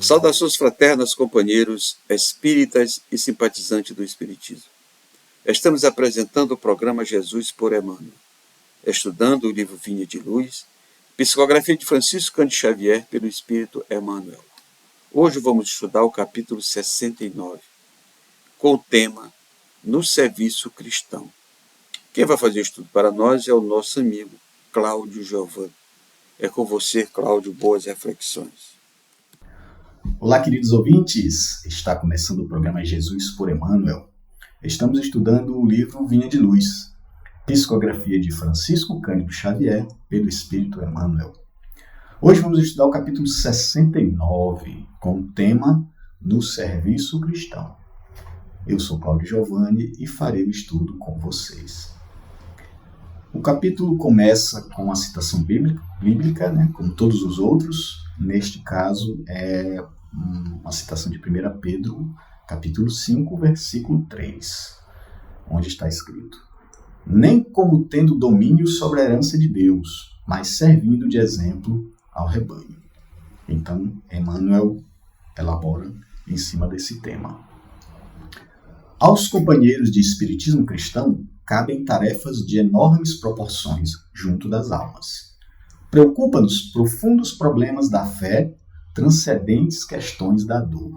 Saudações fraternas, companheiros espíritas e simpatizantes do Espiritismo. Estamos apresentando o programa Jesus por Emmanuel, estudando o livro Vinha de Luz, psicografia de Francisco Cândido Xavier pelo Espírito Emmanuel. Hoje vamos estudar o capítulo 69, com o tema No Serviço Cristão. Quem vai fazer o estudo para nós é o nosso amigo Cláudio Giovanni. É com você, Cláudio, boas reflexões. Olá, queridos ouvintes! Está começando o programa Jesus por Emmanuel. Estamos estudando o livro Vinha de Luz, psicografia de Francisco Cândido Xavier pelo Espírito Emmanuel. Hoje vamos estudar o capítulo 69, com o tema No Serviço Cristão. Eu sou Cláudio Giovanni e farei o estudo com vocês. O capítulo começa com a citação bíblica, como todos os outros. Neste caso, é uma citação de 1 Pedro, capítulo 5, versículo 3, onde está escrito: nem como tendo domínio sobre a herança de Deus, mas servindo de exemplo ao rebanho. Então, Emmanuel elabora em cima desse tema. Aos companheiros de espiritismo cristão, cabem tarefas de enormes proporções junto das almas. Preocupa-nos profundos problemas da fé, transcendentes questões da dor.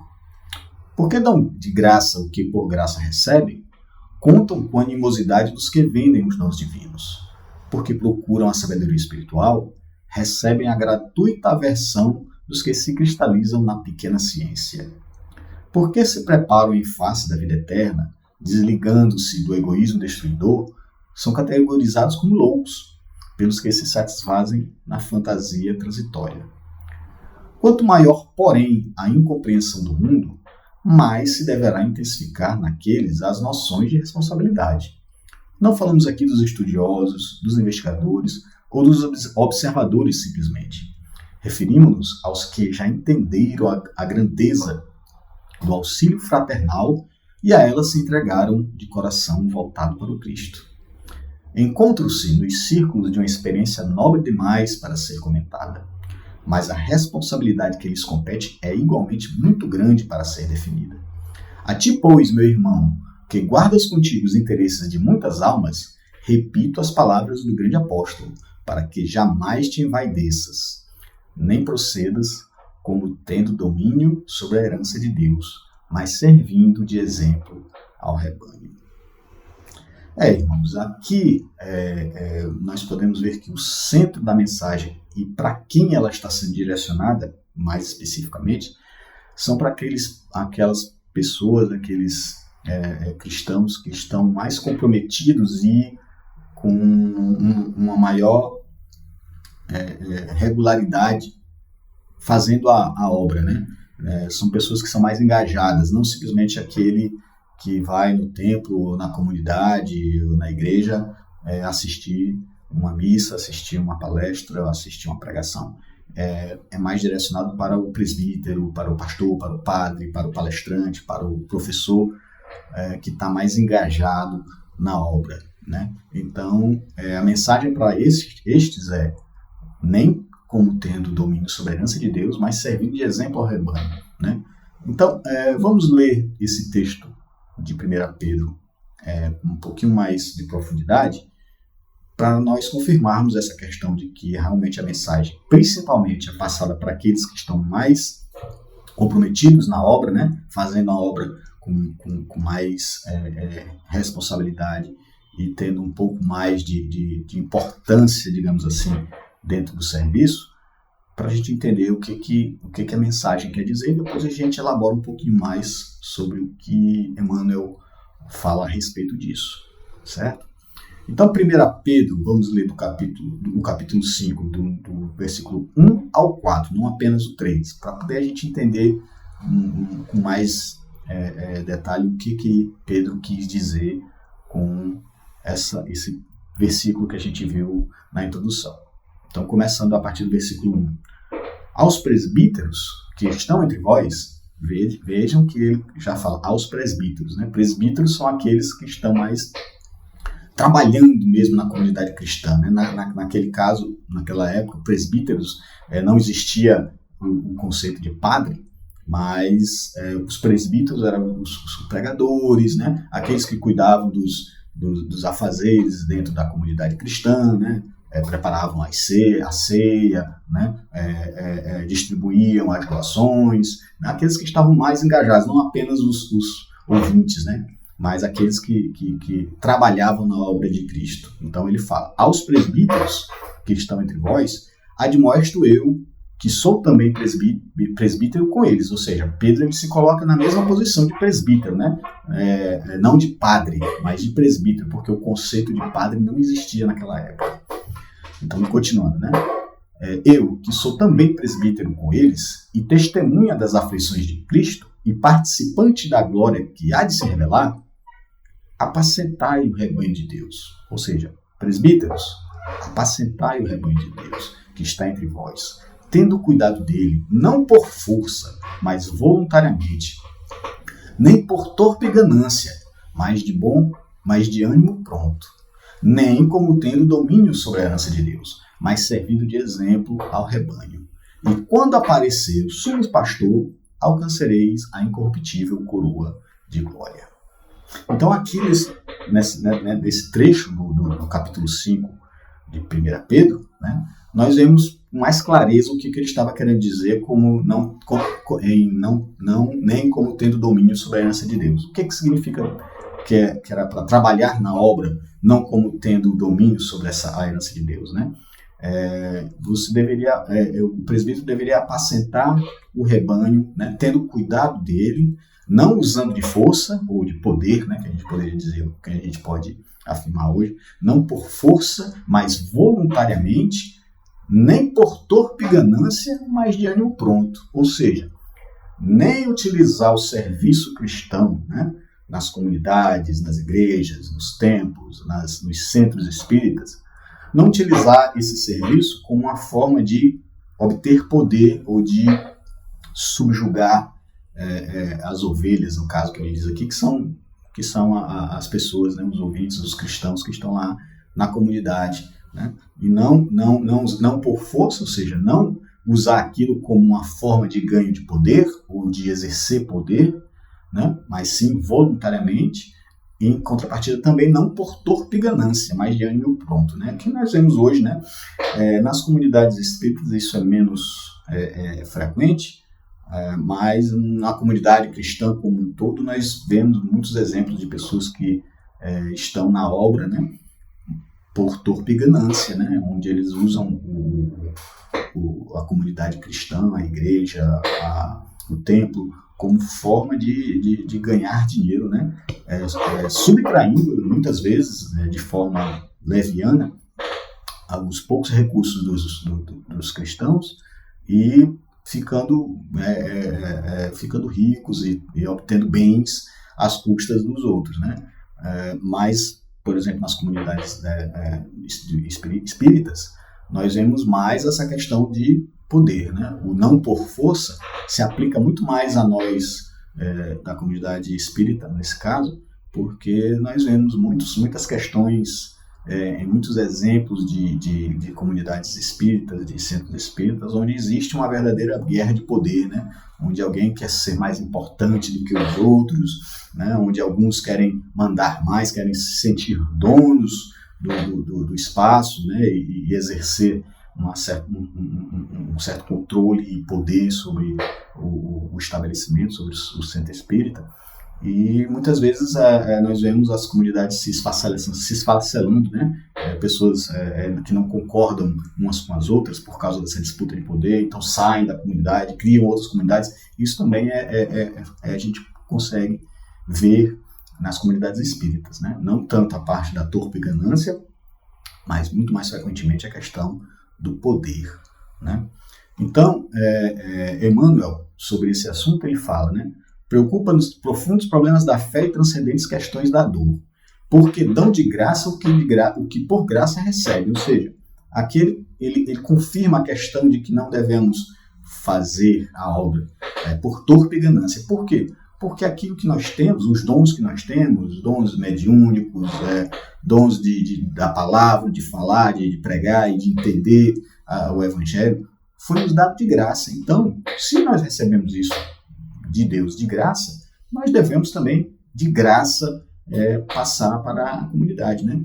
Porque dão de graça o que por graça recebem, contam com a animosidade dos que vendem os dons divinos. Porque procuram a sabedoria espiritual, recebem a gratuita aversão dos que se cristalizam na pequena ciência. Porque se preparam em face da vida eterna, desligando-se do egoísmo destruidor, são categorizados como loucos, pelos que se satisfazem na fantasia transitória. Quanto maior, porém, a incompreensão do mundo, mais se deverá intensificar naqueles as noções de responsabilidade. Não falamos aqui dos estudiosos, dos investigadores ou dos observadores simplesmente. Referimos-nos aos que já entenderam a grandeza do auxílio fraternal e a ela se entregaram de coração voltado para o Cristo. Encontram-se nos círculos de uma experiência nobre demais para ser comentada, mas a responsabilidade que lhes compete é igualmente muito grande para ser definida. A ti, pois, meu irmão, que guardas contigo os interesses de muitas almas, repito as palavras do grande apóstolo, para que jamais te envaideças, nem procedas como tendo domínio sobre a herança de Deus, mas servindo de exemplo ao rebanho. Irmãos, aqui nós podemos ver que o centro da mensagem e para quem ela está sendo direcionada, mais especificamente, são para aquelas pessoas, aqueles cristãos que estão mais comprometidos e com uma maior regularidade fazendo a obra, são pessoas que são mais engajadas, não simplesmente aquele que vai no templo, ou na comunidade, ou na igreja, assistir uma missa, assistir uma palestra, assistir uma pregação. É mais direcionado para o presbítero, para o pastor, para o padre, para o palestrante, para o professor, que está mais engajado na obra. Então, a mensagem para estes é: nem como tendo domínio sobre a herança de Deus, mas servindo de exemplo ao rebanho. Então, vamos ler esse texto de 1 Pedro com um pouquinho mais de profundidade, para nós confirmarmos essa questão de que realmente a mensagem, principalmente, é passada para aqueles que estão mais comprometidos na obra, fazendo a obra com mais responsabilidade e tendo um pouco mais de importância, digamos assim, dentro do serviço, para a gente entender o que a mensagem quer dizer, e depois a gente elabora um pouquinho mais sobre o que Emmanuel fala a respeito disso, certo? Então, 1 Pedro, vamos ler do capítulo 5, do versículo 1 ao 4, não apenas o 3, para poder a gente entender com mais detalhe o que Pedro quis dizer com esse versículo que a gente viu na introdução. Então, começando a partir do versículo 1. Aos presbíteros que estão entre vós, vejam que ele já fala aos presbíteros. Presbíteros são aqueles que estão mais trabalhando mesmo na comunidade cristã. Naquele caso, naquela época, presbíteros, não existia o conceito de padre, mas os presbíteros eram os pregadores, né? Aqueles que cuidavam dos afazeres dentro da comunidade cristã, né? Preparavam a ceia, né? Distribuíam as doações, né? Aqueles que estavam mais engajados, não apenas os ouvintes, né? Mas aqueles que trabalhavam na obra de Cristo. Então ele fala: aos presbíteros que estão entre vós, admoesto eu, que sou também presbítero com eles. Ou seja, Pedro ele se coloca na mesma posição de presbítero, né? Não de padre, mas de presbítero, porque o conceito de padre não existia naquela época. Então, continuando, né? Eu, que sou também presbítero com eles, e testemunha das aflições de Cristo, e participante da glória que há de se revelar, apacentai o rebanho de Deus. Ou seja, presbíteros, apacentai o rebanho de Deus, que está entre vós, tendo cuidado dele, não por força, mas voluntariamente, nem por torpe ganância, mas de ânimo pronto, nem como tendo domínio sobre a herança de Deus, mas servindo de exemplo ao rebanho. E quando aparecer o sumo pastor, alcançareis a incorruptível coroa de glória. Então aqui nesse trecho do capítulo 5 de 1 Pedro, né, nós vemos com mais clareza o que ele estava querendo dizer como nem como tendo domínio sobre a herança de Deus. O que significa que era para trabalhar na obra, não como tendo domínio sobre a herança de Deus, né? O presbítero deveria apacentar o rebanho, né, tendo cuidado dele, não usando de força ou de poder, né, que a gente poderia dizer, que a gente pode afirmar hoje, não por força, mas voluntariamente, nem por torpe ganância, mas de ânimo pronto. Ou seja, nem utilizar o serviço cristão, né, nas comunidades, nas igrejas, nos templos, nos centros espíritas, não utilizar esse serviço como uma forma de obter poder ou de subjugar as ovelhas, no caso que ele diz aqui, que são as pessoas, né, os ouvintes, os cristãos que estão lá na comunidade, né? E não por força, ou seja, não usar aquilo como uma forma de ganho de poder ou de exercer poder, né? Mas sim voluntariamente, e em contrapartida também não por torpe ganância, mas de ânimo pronto, né? Que nós vemos hoje, né? Nas comunidades espíritas isso é menos frequente, mas na comunidade cristã como um todo nós vemos muitos exemplos de pessoas que estão na obra, né, por torpe ganância, né, onde eles usam a comunidade cristã, a igreja, o templo, como forma de ganhar dinheiro, né, subtraindo muitas vezes, de forma leviana, os poucos recursos dos cristãos e ficando ricos e obtendo bens às custas dos outros, né? Mas, por exemplo, nas comunidades espíritas, nós vemos mais essa questão de poder, né? O não por força se aplica muito mais a nós da comunidade espírita, nesse caso, porque nós vemos muitas questões, muitos exemplos de comunidades espíritas, de centros espíritas, onde existe uma verdadeira guerra de poder, né? Onde alguém quer ser mais importante do que os outros, né? Onde alguns querem mandar mais, querem se sentir donos do espaço, né? E exercer um certo controle e poder sobre o estabelecimento, sobre o centro espírita. E muitas vezes nós vemos as comunidades se esfacelando, né? Pessoas que não concordam umas com as outras por causa dessa disputa de poder, então saem da comunidade, criam outras comunidades. Isso também a gente consegue ver nas comunidades espíritas, né? Não tanto a parte da torpe ganância, mas muito mais frequentemente a questão do poder, né? Então, Emmanuel, sobre esse assunto, ele fala, né? Preocupa-nos profundos problemas da fé e transcendentes questões da dor, porque dão de graça o que por graça recebe. Ou seja, aqui ele confirma a questão de que não devemos fazer a obra por torpe ganância. Por quê? Porque aquilo que nós temos, os dons que nós temos, os dons mediúnicos, dons da palavra, de falar, de pregar e de entender o Evangelho, foi nos dado de graça. Então, se nós recebemos isso de Deus de graça, nós devemos também de graça passar para a comunidade, né?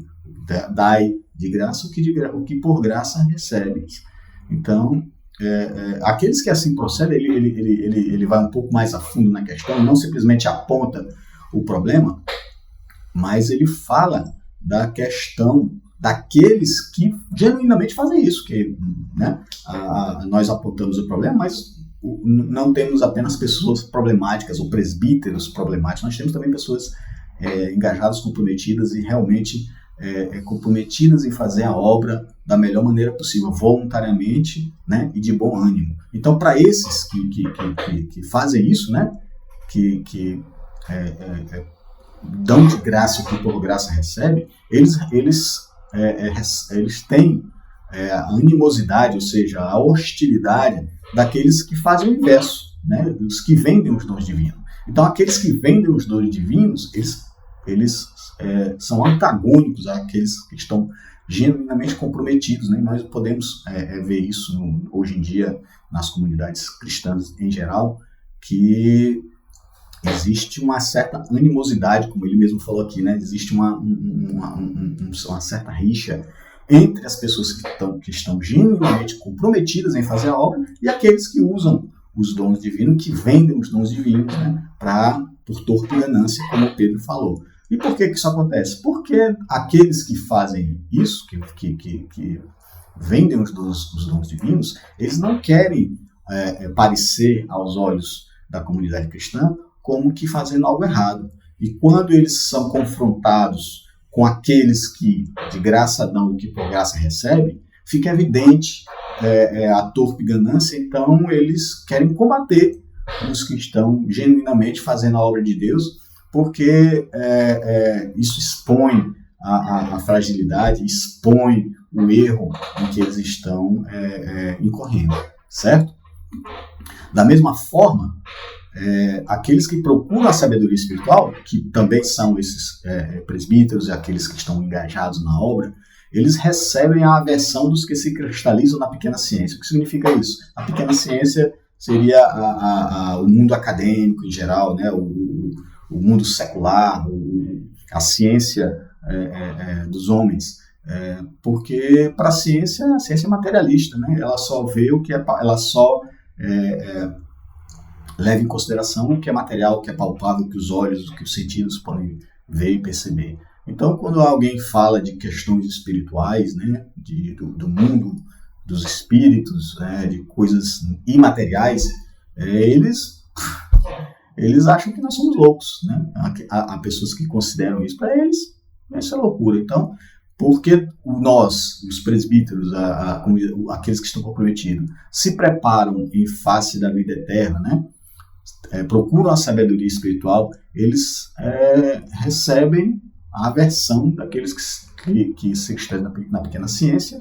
Dai de graça o que por graça recebe. Então, aqueles que assim procedem, ele vai um pouco mais a fundo na questão, não simplesmente aponta o problema, mas ele fala da questão daqueles que genuinamente fazem isso, que, né, nós apontamos o problema, mas não temos apenas pessoas problemáticas ou presbíteros problemáticos, nós temos também pessoas engajadas, comprometidas e realmente comprometidas em fazer a obra da melhor maneira possível, voluntariamente, né, e de bom ânimo. Então, para esses que fazem isso, né, que dão de graça o que por graça recebe, eles têm a animosidade, ou seja, a hostilidade daqueles que fazem o inverso, né, dos que vendem os dons divinos. Então, aqueles que vendem os dons divinos, eles são antagônicos àqueles que estão genuinamente comprometidos, né? Nós podemos ver isso hoje em dia nas comunidades cristãs em geral, que existe uma certa animosidade, como ele mesmo falou aqui, né? Existe uma certa rixa entre as pessoas que estão genuinamente comprometidas em fazer a obra e aqueles que usam os dons divinos, que vendem os dons divinos, né? Por torpe ganância, como Pedro falou. E por que isso acontece? Porque aqueles que fazem isso, que vendem os dons divinos, eles não querem parecer aos olhos da comunidade cristã como que fazendo algo errado. E quando eles são confrontados com aqueles que de graça dão o que por graça recebem, fica evidente a torpe ganância, então eles querem combater os que estão genuinamente fazendo a obra de Deus, porque isso expõe a fragilidade, expõe o erro em que eles estão incorrendo, certo? Da mesma forma, aqueles que procuram a sabedoria espiritual, que também são esses presbíteros e aqueles que estão engajados na obra, eles recebem a aversão dos que se cristalizam na pequena ciência. O que significa isso? A pequena ciência seria o mundo acadêmico em geral, né? O mundo secular, a ciência dos homens, porque para a ciência é materialista, né? Ela só vê o que ela só leva em consideração o que é material, o que é palpável, o que os olhos, o que os sentidos podem ver e perceber. Então, quando alguém fala de questões espirituais, né, do mundo dos espíritos, de coisas imateriais, eles acham que nós somos loucos, né? Há pessoas que consideram isso. Para eles, isso é loucura. Então, porque nós, os presbíteros, aqueles que estão comprometidos, se preparam em face da vida eterna, né? Procuram a sabedoria espiritual, eles recebem a aversão daqueles que se estão na pequena ciência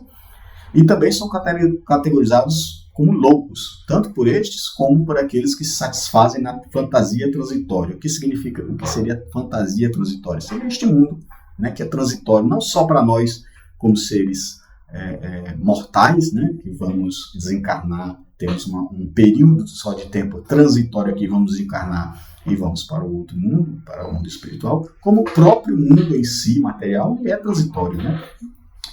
e também são categorizados como loucos, tanto por estes como por aqueles que se satisfazem na fantasia transitória. O que seria fantasia transitória? Seria este mundo, né, que é transitório, não só para nós como seres mortais, né, que vamos desencarnar, temos um período só de tempo transitório aqui, vamos desencarnar e vamos para o outro mundo, para o mundo espiritual, como o próprio mundo em si, material, ele é transitório, né?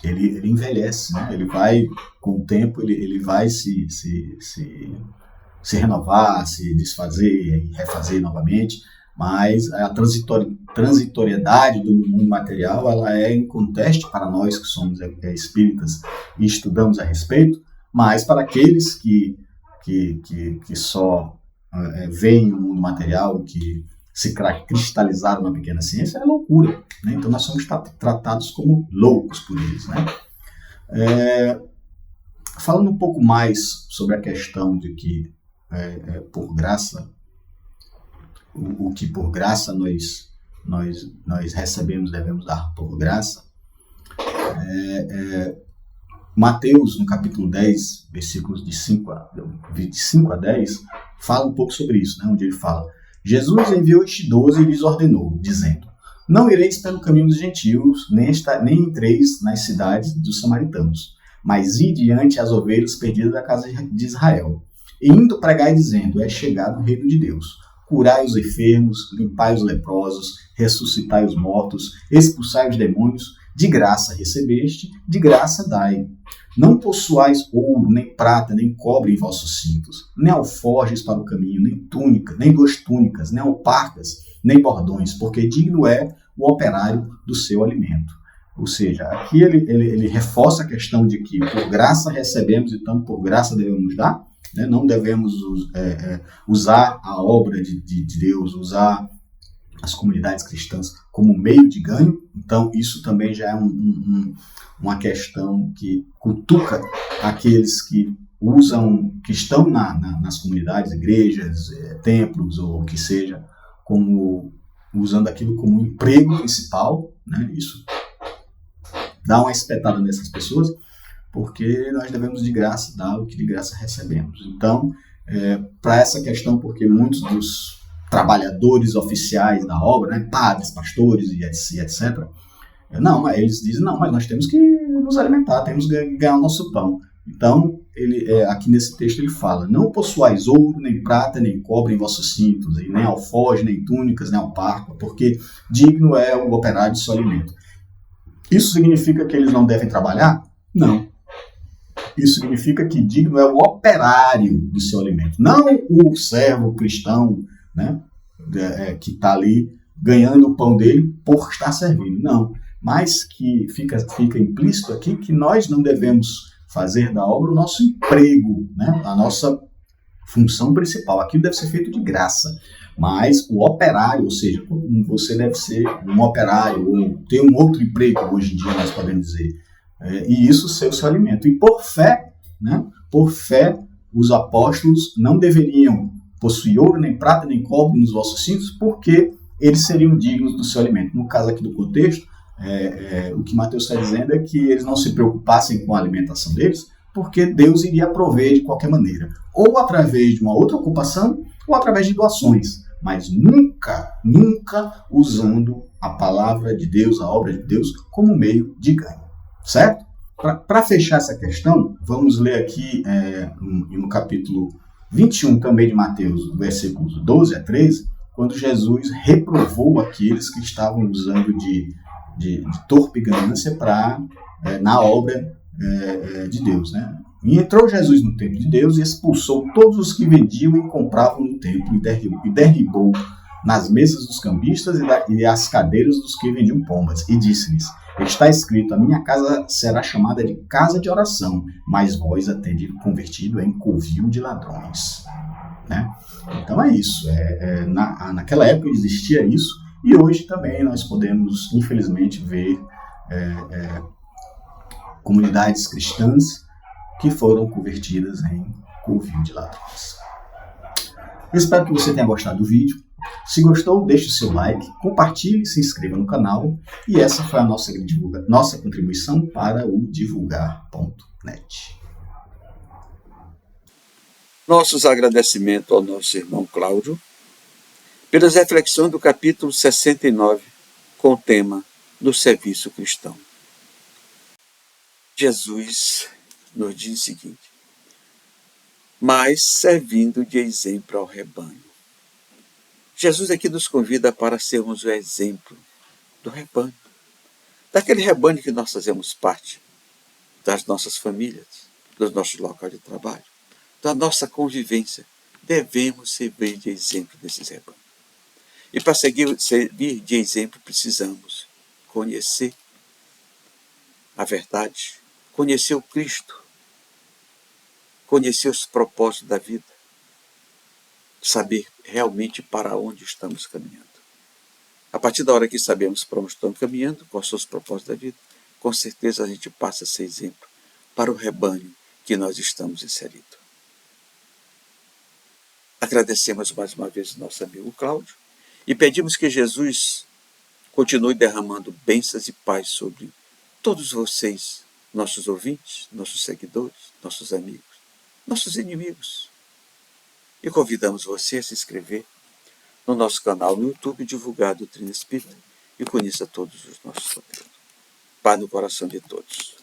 Ele envelhece, né? Ele vai, com o tempo, ele vai se renovar, se desfazer e refazer novamente, mas a transitoriedade do mundo material, ela é inconteste para nós que somos espíritas e estudamos a respeito, mas para aqueles que só veem o mundo material, que se cristalizaram na pequena ciência, é loucura, né? Então nós somos tratados como loucos por eles, né? Falando um pouco mais sobre a questão de que por graça, o que por graça nós recebemos, devemos dar por graça, Mateus, no capítulo 10, versículos de 5 a 10, fala um pouco sobre isso, né? Onde ele fala: Jesus enviou estes 12 e lhes ordenou, dizendo: não ireis pelo caminho dos gentios, nem entreis nas cidades dos samaritanos, mas ide diante as ovelhas perdidas da casa de Israel. E indo pregai dizendo: é chegado o reino de Deus. curai os enfermos, limpai os leprosos, ressuscitai os mortos, expulsai os demônios, de graça recebeste, de graça dai. Não possuais ouro, nem prata, nem cobre em vossos cintos, nem alforjes para o caminho, nem túnica, nem 2 túnicas, nem alparcas, nem bordões, porque digno é o operário do seu alimento. Ou seja, aqui ele reforça a questão de que por graça recebemos, então por graça devemos dar, né? Não devemos usar a obra de Deus, usar as comunidades cristãs como meio de ganho. Então isso também já é uma questão que cutuca aqueles que usam, que estão nas comunidades, igrejas, templos ou o que seja, usando aquilo como um emprego principal, né? Isso dá uma espetada nessas pessoas, porque nós devemos de graça dar o que de graça recebemos. Então, para essa questão, porque muitos dos trabalhadores oficiais da obra, né, padres, pastores e etc., eles dizem, mas nós temos que nos alimentar, temos que ganhar o nosso pão. Então, aqui nesse texto ele fala, não possuais ouro, nem prata, nem cobre em vossos cintos, e nem alforje, nem túnicas, nem alparca, porque digno é o operário do seu alimento. Isso significa que eles não devem trabalhar? Não. Isso significa que digno é o operário do seu alimento, não o servo cristão, né, que está ali ganhando o pão dele por estar servindo. Não. Mas que fica implícito aqui que nós não devemos fazer da obra o nosso emprego, né, a nossa função principal. Aquilo deve ser feito de graça. Mas o operário, ou seja, você deve ser um operário ou ter um outro emprego, hoje em dia nós podemos dizer, e isso ser o seu alimento. E por fé, os apóstolos não deveriam possuir ouro, nem prata, nem cobre nos vossos cintos, porque eles seriam dignos do seu alimento. No caso aqui do contexto, o que Mateus está dizendo é que eles não se preocupassem com a alimentação deles, porque Deus iria prover de qualquer maneira, ou através de uma outra ocupação, ou através de doações, mas nunca usando a palavra de Deus, a obra de Deus, como meio de ganho, certo? Para fechar essa questão, vamos ler aqui no capítulo 21 também de Mateus, versículos 12 a 13, quando Jesus reprovou aqueles que estavam usando de torpe ganância na obra de Deus, né? E entrou Jesus no templo de Deus e expulsou todos os que vendiam e compravam no templo e derribou nas mesas dos cambistas e as cadeiras dos que vendiam pombas e disse-lhes, está escrito, a minha casa será chamada de casa de oração, mas vós a tendes convertido em covil de ladrões, né? Então é isso, naquela época existia isso e hoje também nós podemos infelizmente ver comunidades cristãs que foram convertidas em covil de ladrões. Eu espero que você tenha gostado do vídeo. Se gostou, deixe o seu like, compartilhe, se inscreva no canal. E essa foi a nossa contribuição para o divulgar.net. Nossos agradecimentos ao nosso irmão Cláudio pelas reflexões do capítulo 69 com o tema do serviço cristão. Jesus nos diz o seguinte, mas servindo de exemplo ao rebanho. Jesus aqui nos convida para sermos o exemplo do rebanho, daquele rebanho que nós fazemos parte, das nossas famílias, dos nossos locais de trabalho, da nossa convivência. Devemos servir de exemplo desses rebanhos. E para servir de exemplo precisamos conhecer a verdade, conhecer o Cristo, conhecer os propósitos da vida, saber realmente para onde estamos caminhando. A partir da hora que sabemos para onde estamos caminhando, quais são os propósitos da vida, com certeza a gente passa a ser exemplo para o rebanho que nós estamos inseridos. Agradecemos mais uma vez o nosso amigo Cláudio e pedimos que Jesus continue derramando bênçãos e paz sobre todos vocês, nossos ouvintes, nossos seguidores, nossos amigos, nossos inimigos. E convidamos você a se inscrever no nosso canal no YouTube, divulgar a doutrina espírita, e conheça todos os nossos conteúdos. Paz no coração de todos.